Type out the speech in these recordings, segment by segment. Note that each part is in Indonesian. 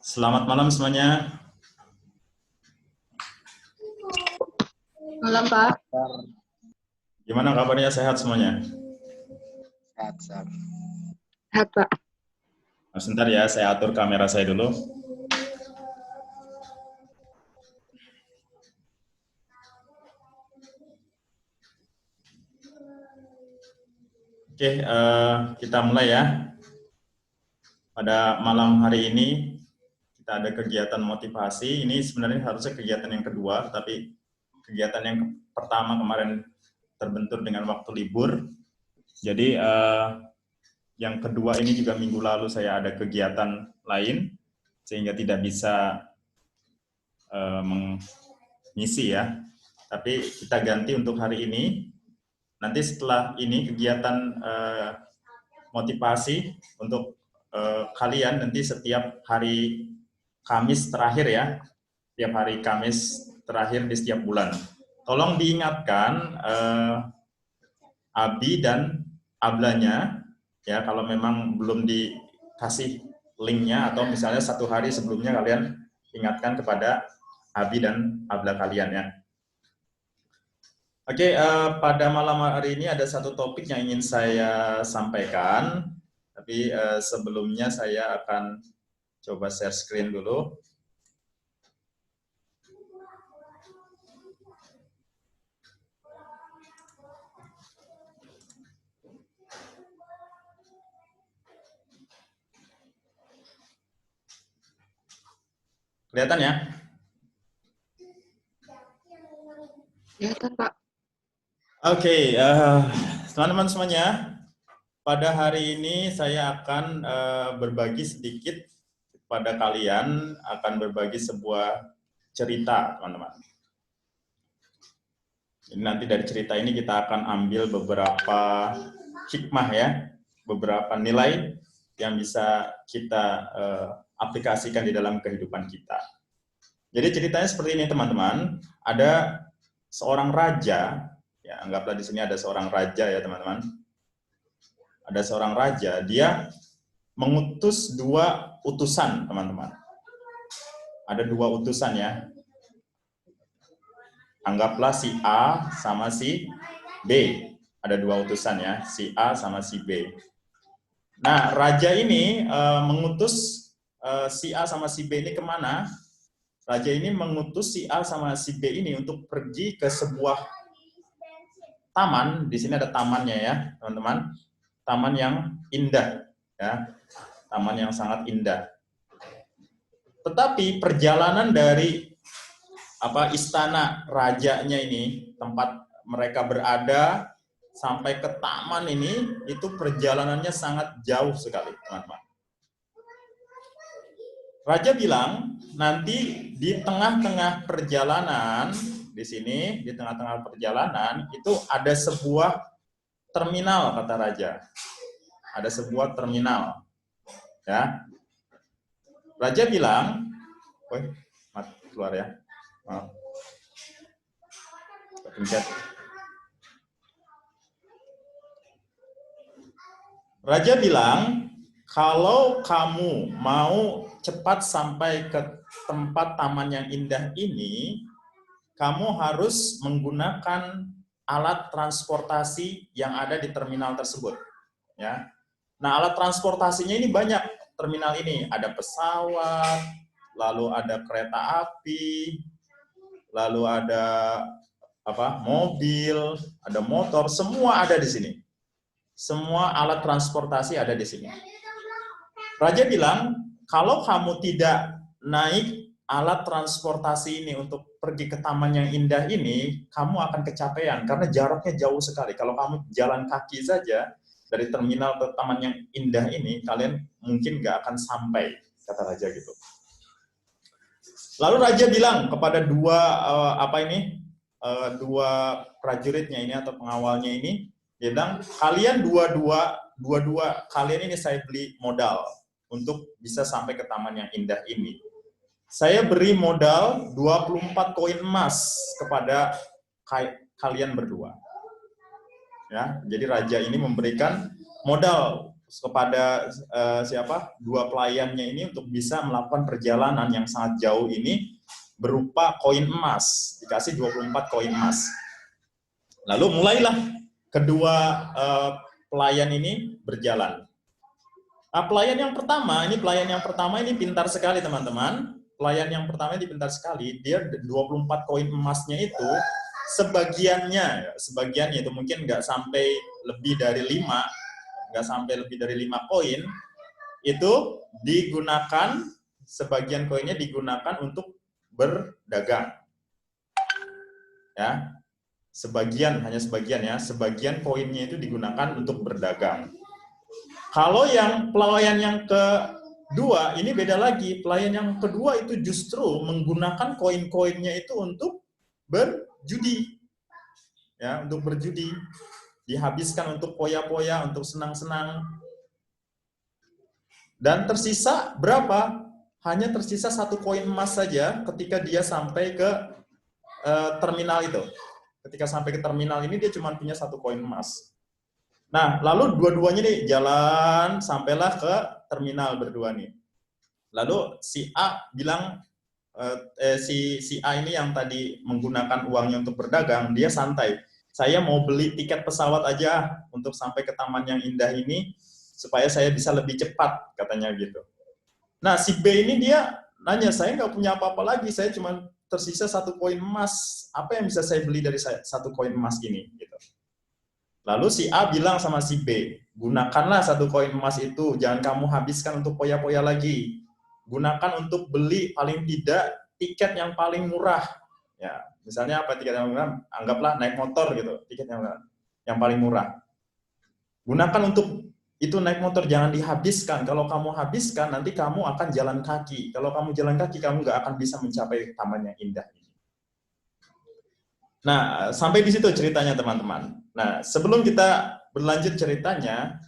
Selamat malam semuanya. Malam, Pak. Gimana kabarnya, sehat semuanya? Sehat, sehat. Sehat, Pak. Nah, sebentar ya, saya atur kamera saya dulu. Oke, kita mulai ya. Pada malam hari ini kita ada kegiatan motivasi. Ini sebenarnya harusnya kegiatan yang kedua, tapi kegiatan yang pertama kemarin terbentur dengan waktu libur. Jadi yang kedua ini juga minggu lalu saya ada kegiatan lain, sehingga tidak bisa mengisi ya. Tapi kita ganti untuk hari ini. Nanti setelah ini kegiatan motivasi untuk kalian nanti setiap hari Kamis terakhir ya, setiap hari Kamis terakhir di setiap bulan. Tolong diingatkan Abi dan Ablanya ya, kalau memang belum dikasih linknya atau misalnya satu hari sebelumnya kalian ingatkan kepada Abi dan Abla kalian ya. Oke, pada malam hari ini ada satu topik yang ingin saya sampaikan. Tapi sebelumnya saya akan coba share screen dulu. Kelihatan ya? Kelihatan, Pak. Oke, teman-teman semuanya. Pada hari ini saya akan berbagi sedikit pada kalian, akan berbagi sebuah cerita, teman-teman. Nanti dari cerita ini kita akan ambil beberapa hikmah ya, beberapa nilai yang bisa kita aplikasikan di dalam kehidupan kita. Jadi ceritanya seperti ini, teman-teman. Ada seorang raja, ya anggaplah di sini ada seorang raja ya, teman-teman. Ada seorang raja, dia mengutus dua utusan, teman-teman. Ada dua utusan ya. Anggaplah si A sama si B. Ada dua utusan ya, si A sama si B. Nah, raja ini mengutus si A sama si B ini kemana? Raja ini mengutus si A sama si B ini untuk pergi ke sebuah taman. Di sini ada tamannya ya, teman-teman. Taman yang indah, ya, taman yang sangat indah. Tetapi perjalanan dari istana rajanya ini, tempat mereka berada sampai ke taman ini, itu perjalanannya sangat jauh sekali, teman-teman. Raja bilang nanti di tengah-tengah perjalanan, di sini di tengah-tengah perjalanan itu ada sebuah terminal, kata raja. Ada sebuah terminal, ya. Raja bilang, keluar ya, maaf. Pencet. Raja bilang, kalau kamu mau cepat sampai ke tempat taman yang indah ini, kamu harus menggunakan alat transportasi yang ada di terminal tersebut. Ya. Nah, alat transportasinya ini banyak. Terminal ini ada pesawat, lalu ada kereta api, lalu ada mobil, ada motor, semua ada di sini. Semua alat transportasi ada di sini. Raja bilang, kalau kamu tidak naik alat transportasi ini untuk pergi ke taman yang indah ini, kamu akan kecapean karena jaraknya jauh sekali. Kalau kamu jalan kaki saja dari terminal ke taman yang indah ini, kalian mungkin nggak akan sampai, kata raja gitu. Lalu raja bilang kepada dua prajuritnya ini atau pengawalnya ini, dia bilang, kalian dua-dua kalian ini saya beli modal untuk bisa sampai ke taman yang indah ini. Saya beri modal 24 koin emas kepada kalian berdua. Ya, jadi raja ini memberikan modal kepada dua pelayannya ini untuk bisa melakukan perjalanan yang sangat jauh ini berupa koin emas, dikasih 24 koin emas. Lalu mulailah kedua pelayan ini berjalan. Nah, pelayan yang pertama ini pintar sekali, teman-teman. Pelayan yang pertama ini pintar sekali. Dia 24 koin emasnya itu sebagiannya itu mungkin nggak sampai lebih dari 5 koin itu digunakan, sebagian koinnya digunakan untuk berdagang. Ya. Hanya sebagian ya. Sebagian koinnya itu digunakan untuk berdagang. Kalau yang pelayan yang kedua, ini beda lagi. Pelayan yang kedua itu justru menggunakan koin-koinnya itu untuk berjudi. Ya, untuk berjudi. Dihabiskan untuk poya-poya, untuk senang-senang. Dan tersisa berapa? Hanya tersisa 1 koin emas saja ketika dia sampai ke terminal itu. Ketika sampai ke terminal ini dia cuma punya 1 koin emas. Nah, lalu dua-duanya nih jalan sampailah ke terminal berdua nih. Lalu si A bilang, si A ini yang tadi menggunakan uangnya untuk berdagang, dia santai. Saya mau beli tiket pesawat aja untuk sampai ke taman yang indah ini, supaya saya bisa lebih cepat, katanya gitu. Nah, si B ini dia nanya, saya nggak punya apa-apa lagi, saya cuma tersisa 1 koin emas. Apa yang bisa saya beli dari 1 koin emas ini? Gitu. Lalu si A bilang sama si B, gunakanlah 1 koin emas itu, jangan kamu habiskan untuk poya-poya lagi. Gunakan untuk beli paling tidak tiket yang paling murah. Ya, misalnya apa tiket yang murah? Anggaplah naik motor gitu, tiket yang paling murah. Gunakan untuk itu naik motor, jangan dihabiskan. Kalau kamu habiskan, nanti kamu akan jalan kaki. Kalau kamu jalan kaki, kamu nggak akan bisa mencapai taman yang indah ini. Nah, sampai di situ ceritanya, teman-teman. Nah, sebelum kita berlanjut ceritanya,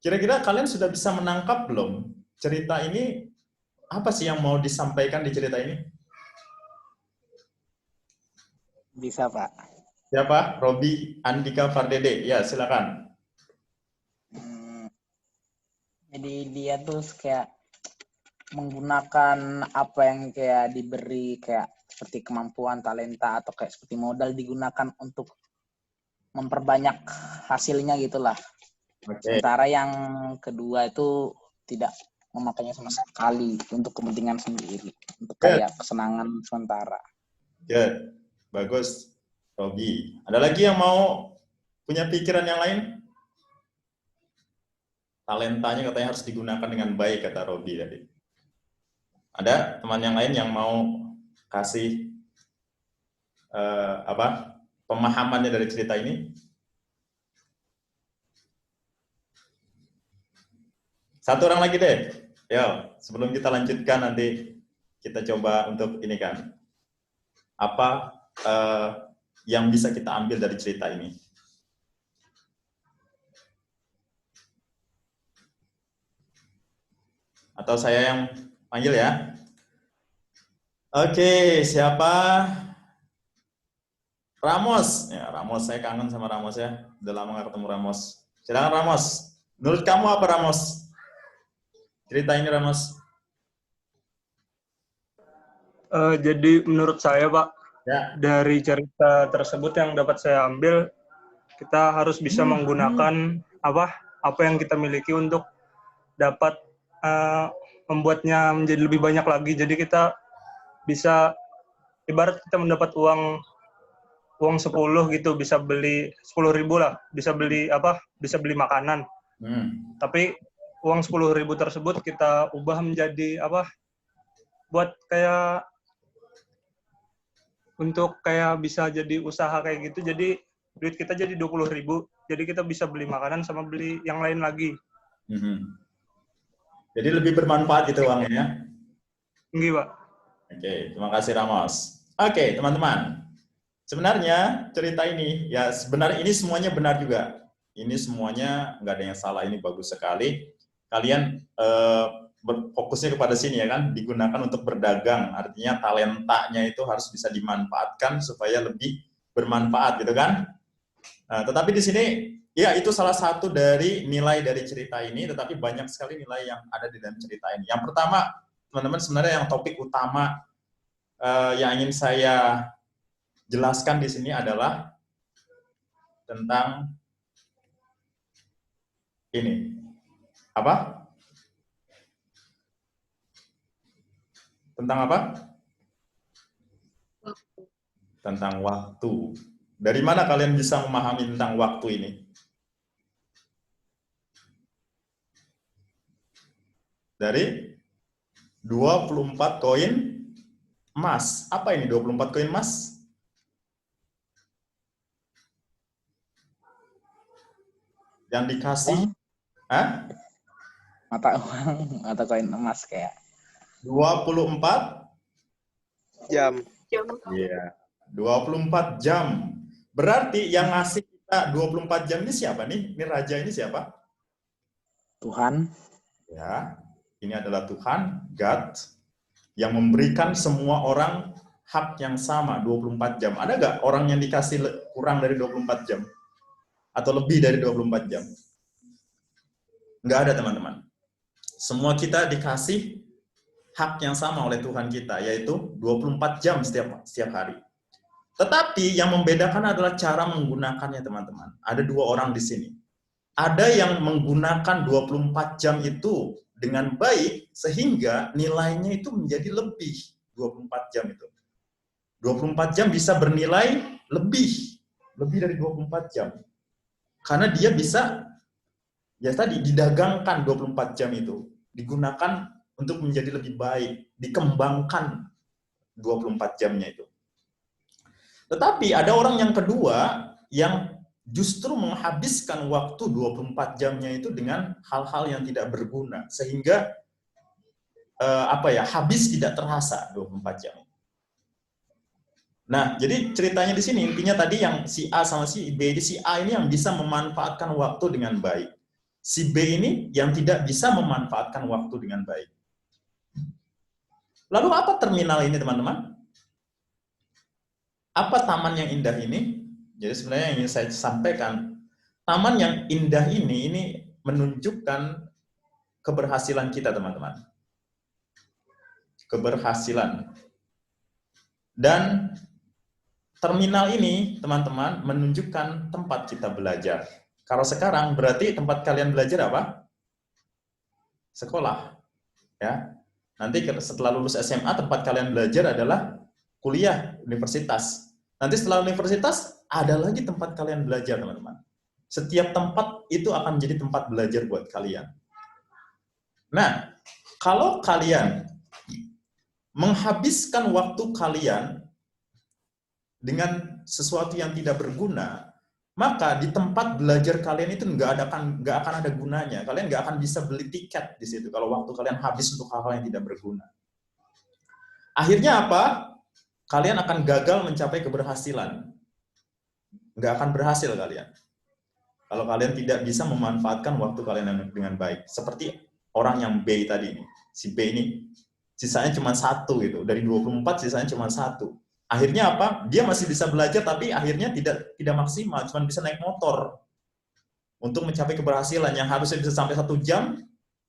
kira-kira kalian sudah bisa menangkap belum cerita ini? Apa sih yang mau disampaikan di cerita ini? Bisa, Pak. Siapa? Robi Andika Fardede. Ya, silakan. Jadi dia tuh kayak menggunakan apa yang kayak diberi, kayak seperti kemampuan, talenta, atau kayak seperti modal digunakan untuk memperbanyak hasilnya gitulah. Oke. Sementara yang kedua itu tidak memakainya sama sekali untuk kepentingan sendiri, untuk kayak kesenangan sementara. Good. Bagus, Robi. Ada lagi yang mau punya pikiran yang lain? Talentanya katanya harus digunakan dengan baik, kata Robi tadi. Ada teman yang lain yang mau kasih pemahamannya dari cerita ini? Satu orang lagi deh. Yo, sebelum kita lanjutkan nanti kita coba untuk ini kan. Apa yang bisa kita ambil dari cerita ini? Atau saya yang panggil ya? Oke, siapa? Ramos. Ya, Ramos, saya kangen sama Ramos ya. Udah lama nggak ketemu Ramos. Silakan Ramos. Menurut kamu apa, Ramos? Cerita ini, Ramos. Jadi menurut saya, Pak, Ya. dari cerita tersebut yang dapat saya ambil, kita harus bisa menggunakan apa yang kita miliki untuk dapat membuatnya menjadi lebih banyak lagi. Jadi kita bisa, ibarat kita mendapat uang 10 gitu, bisa beli 10.000 lah, bisa beli makanan. Tapi uang 10.000 tersebut kita ubah menjadi buat kayak untuk kayak bisa jadi usaha kayak gitu. Jadi duit kita jadi 20.000, jadi kita bisa beli makanan sama beli yang lain lagi. Jadi lebih bermanfaat gitu uangnya. Enggak, Pak. Oke, terima kasih Ramos. Oke, teman-teman. Sebenarnya cerita ini, ya sebenarnya ini semuanya benar juga. Ini semuanya nggak ada yang salah, ini bagus sekali. Kalian fokusnya kepada sini ya kan, digunakan untuk berdagang. Artinya talentanya itu harus bisa dimanfaatkan supaya lebih bermanfaat gitu kan. Nah, tetapi di sini, ya itu salah satu dari nilai dari cerita ini, tetapi banyak sekali nilai yang ada di dalam cerita ini. Yang pertama, teman-teman, sebenarnya yang topik utama yang ingin saya jelaskan di sini adalah tentang ini. Apa? Tentang apa? Waktu. Tentang waktu. Dari mana kalian bisa memahami tentang waktu ini? Dari 24 koin emas. Apa ini 24 koin emas? Yang dikasih Mata uang atau koin emas kayak 24 Jam. Iya, 24 jam. Berarti yang ngasih kita 24 jam ini siapa nih? Ini raja ini siapa? Tuhan. Ya, ini adalah Tuhan, God, yang memberikan semua orang hak yang sama, 24 jam. Ada nggak orang yang dikasih kurang dari 24 jam? Atau lebih dari 24 jam? Nggak ada, teman-teman. Semua kita dikasih hak yang sama oleh Tuhan kita, yaitu 24 jam setiap hari. Tetapi yang membedakan adalah cara menggunakannya, teman-teman. Ada dua orang di sini. Ada yang menggunakan 24 jam itu dengan baik, sehingga nilainya itu menjadi lebih 24 jam itu. 24 jam bisa bernilai lebih dari 24 jam. Karena dia bisa, ya tadi, didagangkan 24 jam itu. Digunakan untuk menjadi lebih baik, dikembangkan 24 jamnya itu. Tetapi ada orang yang kedua yang justru menghabiskan waktu 24 jamnya itu dengan hal-hal yang tidak berguna, sehingga habis tidak terasa 24 jam. Nah, jadi ceritanya di sini intinya tadi yang si A sama si B, si A ini yang bisa memanfaatkan waktu dengan baik. Si B ini yang tidak bisa memanfaatkan waktu dengan baik. Lalu apa terminal ini, teman-teman? Apa taman yang indah ini? Jadi sebenarnya yang ingin saya sampaikan, taman yang indah ini menunjukkan keberhasilan kita, teman-teman. Keberhasilan. Dan terminal ini, teman-teman, menunjukkan tempat kita belajar. Kalau sekarang berarti tempat kalian belajar apa? Sekolah. Ya. Nanti setelah lulus SMA, tempat kalian belajar adalah kuliah, universitas. Nanti setelah universitas, ada lagi tempat kalian belajar, teman-teman. Setiap tempat itu akan menjadi tempat belajar buat kalian. Nah, kalau kalian menghabiskan waktu kalian dengan sesuatu yang tidak berguna, maka di tempat belajar kalian itu nggak akan ada gunanya. Kalian nggak akan bisa beli tiket di situ kalau waktu kalian habis untuk hal-hal yang tidak berguna. Akhirnya apa? Kalian akan gagal mencapai keberhasilan. Nggak akan berhasil kalian. Kalau kalian tidak bisa memanfaatkan waktu kalian dengan baik. Seperti orang yang B tadi ini. Si B ini sisanya cuma 1 gitu. Dari 24 sisanya cuma 1. Akhirnya apa? Dia masih bisa belajar, tapi akhirnya tidak maksimal, cuma bisa naik motor untuk mencapai keberhasilan yang harusnya bisa sampai 1 jam.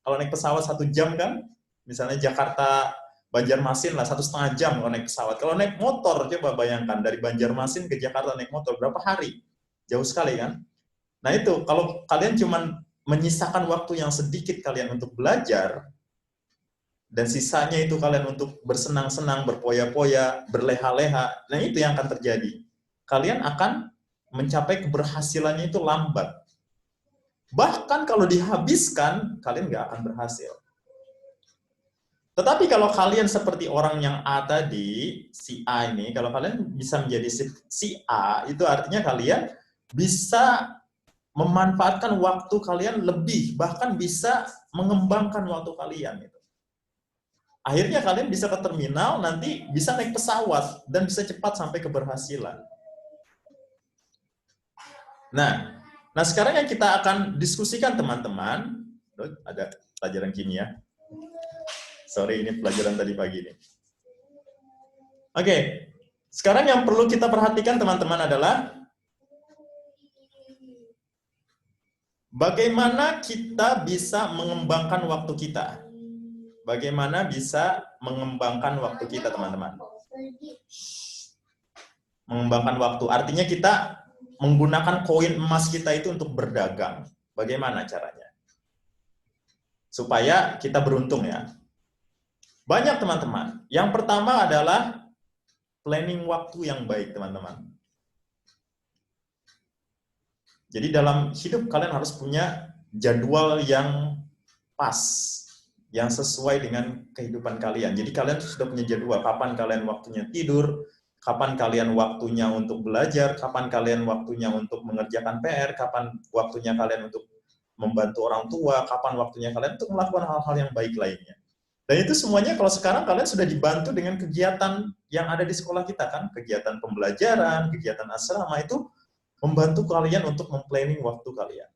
Kalau naik pesawat 1 jam kan, misalnya Jakarta Banjarmasin lah 1,5 jam kalau naik pesawat. Kalau naik motor, coba bayangkan dari Banjarmasin ke Jakarta naik motor berapa hari? Jauh sekali kan? Nah itu, kalau kalian cuma menyisakan waktu yang sedikit kalian untuk belajar, dan sisanya itu kalian untuk bersenang-senang, berpoya-poya, berleha-leha, nah itu yang akan terjadi. Kalian akan mencapai keberhasilannya itu lambat. Bahkan kalau dihabiskan, kalian nggak akan berhasil. Tetapi kalau kalian seperti orang yang A tadi, si A ini, kalau kalian bisa menjadi si A, itu artinya kalian bisa memanfaatkan waktu kalian lebih, bahkan bisa mengembangkan waktu kalian. Akhirnya kalian bisa ke terminal, nanti bisa naik pesawat, dan bisa cepat sampai keberhasilan. Nah sekarang yang kita akan diskusikan teman-teman, ada pelajaran kimia. Sorry, ini pelajaran tadi pagi ini. Oke, sekarang yang perlu kita perhatikan teman-teman adalah bagaimana kita bisa mengembangkan waktu kita. Bagaimana bisa mengembangkan waktu kita, teman-teman. Mengembangkan waktu, artinya kita menggunakan koin emas kita itu untuk berdagang. Bagaimana caranya? Supaya kita beruntung ya. Banyak teman-teman. Yang pertama adalah planning waktu yang baik, teman-teman. Jadi dalam hidup kalian harus punya jadwal yang pas, yang sesuai dengan kehidupan kalian. Jadi kalian sudah punya jadwal, kapan kalian waktunya tidur, kapan kalian waktunya untuk belajar, kapan kalian waktunya untuk mengerjakan PR, kapan waktunya kalian untuk membantu orang tua, kapan waktunya kalian untuk melakukan hal-hal yang baik lainnya. Dan itu semuanya kalau sekarang kalian sudah dibantu dengan kegiatan yang ada di sekolah kita kan, kegiatan pembelajaran, kegiatan asrama itu membantu kalian untuk memplanning waktu kalian.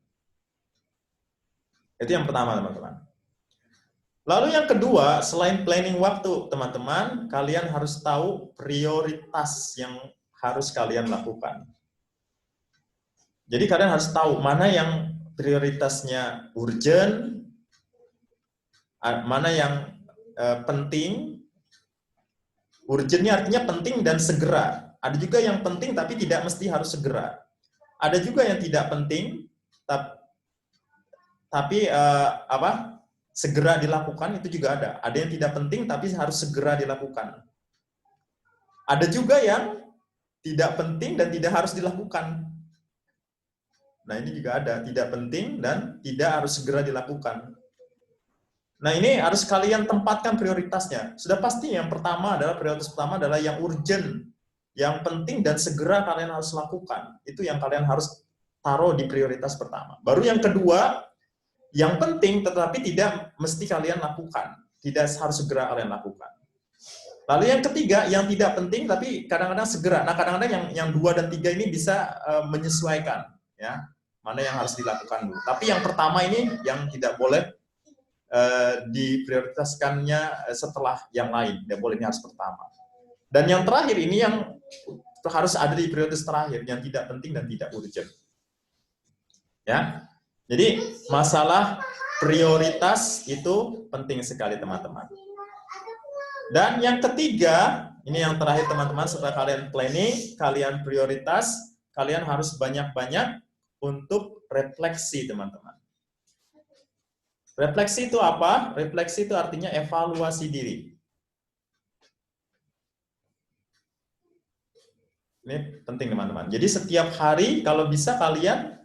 Itu yang pertama, teman-teman. Lalu yang kedua, selain planning waktu, teman-teman, kalian harus tahu prioritas yang harus kalian lakukan. Jadi kalian harus tahu mana yang prioritasnya urgent, mana yang penting. Urgentnya artinya penting dan segera. Ada juga yang penting tapi tidak mesti harus segera. Ada juga yang tidak penting tapi segera dilakukan, itu juga ada. Ada yang tidak penting tapi harus segera dilakukan. Ada juga yang tidak penting dan tidak harus dilakukan. Nah, ini juga ada, tidak penting dan tidak harus segera dilakukan. Nah, ini harus kalian tempatkan prioritasnya. Sudah pasti yang pertama adalah, prioritas pertama adalah yang urgent, yang penting dan segera kalian harus lakukan. Itu yang kalian harus taruh di prioritas pertama. Baru yang kedua, yang penting tetapi tidak mesti kalian lakukan. Tidak harus segera kalian lakukan. Lalu yang ketiga, yang tidak penting tapi kadang-kadang segera. Nah, kadang-kadang yang 2 dan 3 ini bisa menyesuaikan. Ya, mana yang harus dilakukan dulu. Tapi yang pertama ini yang tidak boleh diprioritaskannya setelah yang lain. Tidak boleh, ini harus pertama. Dan yang terakhir ini yang harus ada di prioritas terakhir, yang tidak penting dan tidak urgent. Ya, jadi masalah prioritas itu penting sekali, teman-teman. Dan yang ketiga, ini yang terakhir, teman-teman, setelah kalian planning, kalian prioritas, kalian harus banyak-banyak untuk refleksi, teman-teman. Refleksi itu apa? Refleksi itu artinya evaluasi diri. Ini penting, teman-teman. Jadi setiap hari kalau bisa kalian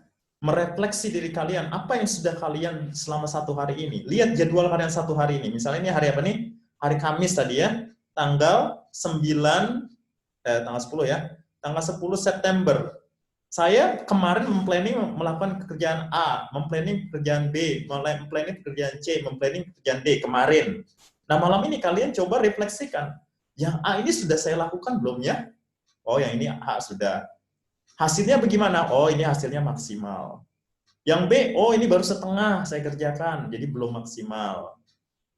merefleksi diri kalian, apa yang sudah kalian selama 1 hari ini. Lihat jadwal kalian 1 hari ini. Misalnya ini hari apa nih? Hari Kamis tadi ya, tanggal 10 ya, tanggal 10 September. Saya kemarin memplanning melakukan pekerjaan A, memplanning pekerjaan B, memplanning pekerjaan C, memplanning pekerjaan D kemarin. Nah, malam ini kalian coba refleksikan. Yang A ini sudah saya lakukan belum ya? Oh, yang ini A sudah. Hasilnya bagaimana? Oh, ini hasilnya maksimal. Yang B, oh ini baru setengah saya kerjakan, jadi belum maksimal.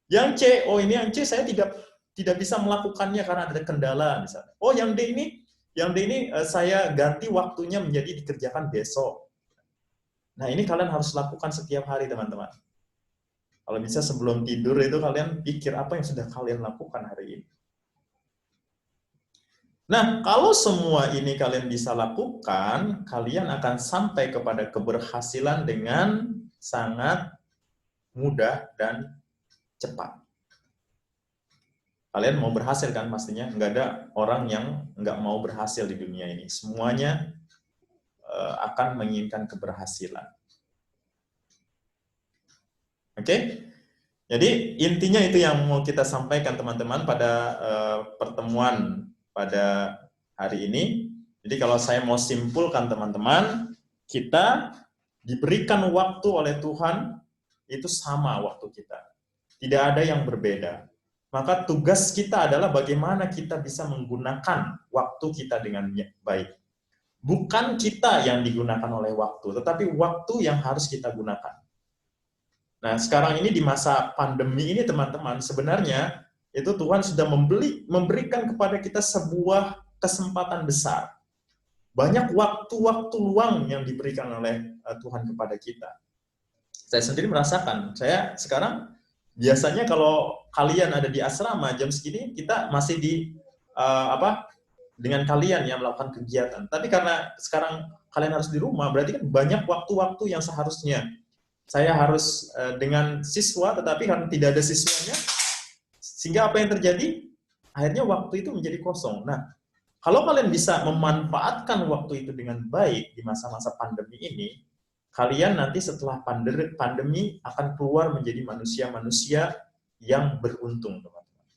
Yang C, oh ini yang C saya tidak bisa melakukannya karena ada kendala misalnya. Oh, yang D ini saya ganti waktunya menjadi dikerjakan besok. Nah, ini kalian harus lakukan setiap hari, teman-teman. Kalau bisa sebelum tidur itu kalian pikir apa yang sudah kalian lakukan hari ini. Nah, kalau semua ini kalian bisa lakukan, kalian akan sampai kepada keberhasilan dengan sangat mudah dan cepat. Kalian mau berhasil kan pastinya? Nggak ada orang yang nggak mau berhasil di dunia ini. Semuanya akan menginginkan keberhasilan. Oke? Jadi intinya itu yang mau kita sampaikan teman-teman pada pertemuan pada hari ini. Jadi kalau saya mau simpulkan teman-teman, kita diberikan waktu oleh Tuhan itu sama waktu kita. Tidak ada yang berbeda. Maka tugas kita adalah bagaimana kita bisa menggunakan waktu kita dengan baik. Bukan kita yang digunakan oleh waktu, tetapi waktu yang harus kita gunakan. Nah, sekarang ini di masa pandemi ini teman-teman, sebenarnya itu Tuhan sudah memberikan kepada kita sebuah kesempatan besar. Banyak waktu-waktu luang yang diberikan oleh Tuhan kepada kita. Saya sendiri merasakan, saya sekarang biasanya kalau kalian ada di asrama jam segini, kita masih dengan kalian yang melakukan kegiatan. Tapi karena sekarang kalian harus di rumah, berarti kan banyak waktu-waktu yang seharusnya saya harus dengan siswa, tetapi karena tidak ada siswanya, sehingga apa yang terjadi? Akhirnya waktu itu menjadi kosong. Nah, kalau kalian bisa memanfaatkan waktu itu dengan baik di masa-masa pandemi ini, kalian nanti setelah pandemi akan keluar menjadi manusia-manusia yang beruntung, teman-teman.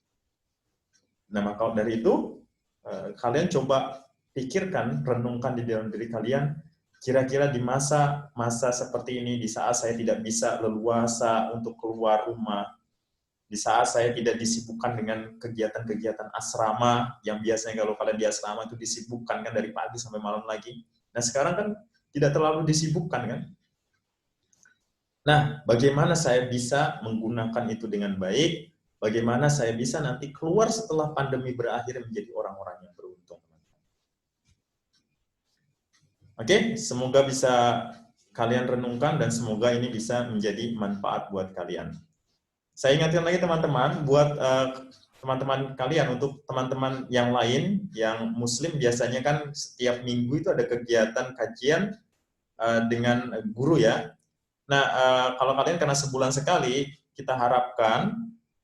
Nah, maka dari itu, kalian coba pikirkan, renungkan di dalam diri kalian, kira-kira di masa seperti ini, di saat saya tidak bisa leluasa untuk keluar rumah, di saat saya tidak disibukkan dengan kegiatan-kegiatan asrama, yang biasanya kalau kalian di asrama itu disibukkan kan dari pagi sampai malam lagi. Nah, sekarang kan tidak terlalu disibukkan kan? Nah, bagaimana saya bisa menggunakan itu dengan baik? Bagaimana saya bisa nanti keluar setelah pandemi berakhir menjadi orang-orang yang beruntung? Oke, semoga bisa kalian renungkan dan semoga ini bisa menjadi manfaat buat kalian. Saya ingatkan lagi teman-teman, buat teman-teman kalian, untuk teman-teman yang lain, yang muslim biasanya kan setiap minggu itu ada kegiatan kajian dengan guru ya. Nah, kalau kalian karena sebulan sekali, kita harapkan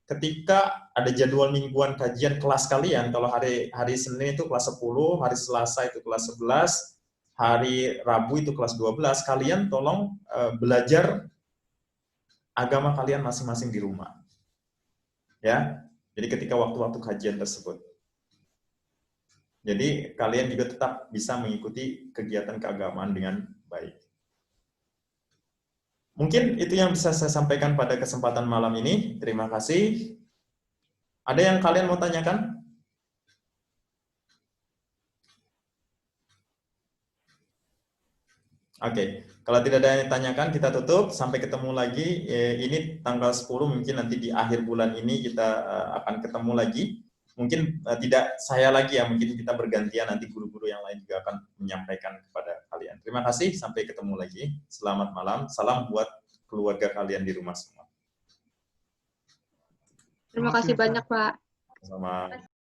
ketika ada jadwal mingguan kajian kelas kalian, kalau hari Senin itu kelas 10, hari Selasa itu kelas 11, hari Rabu itu kelas 12, kalian tolong belajar agama kalian masing-masing di rumah. Ya. Jadi ketika waktu-waktu kajian tersebut. Jadi kalian juga tetap bisa mengikuti kegiatan keagamaan dengan baik. Mungkin itu yang bisa saya sampaikan pada kesempatan malam ini. Terima kasih. Ada yang kalian mau tanyakan? Oke, kalau tidak ada yang ditanyakan, kita tutup. Sampai ketemu lagi. Ini tanggal 10, mungkin nanti di akhir bulan ini kita akan ketemu lagi. Mungkin tidak saya lagi ya, mungkin kita bergantian, nanti guru-guru yang lain juga akan menyampaikan kepada kalian. Terima kasih, sampai ketemu lagi. Selamat malam, salam buat keluarga kalian di rumah semua. Terima kasih banyak, Pak. Sama.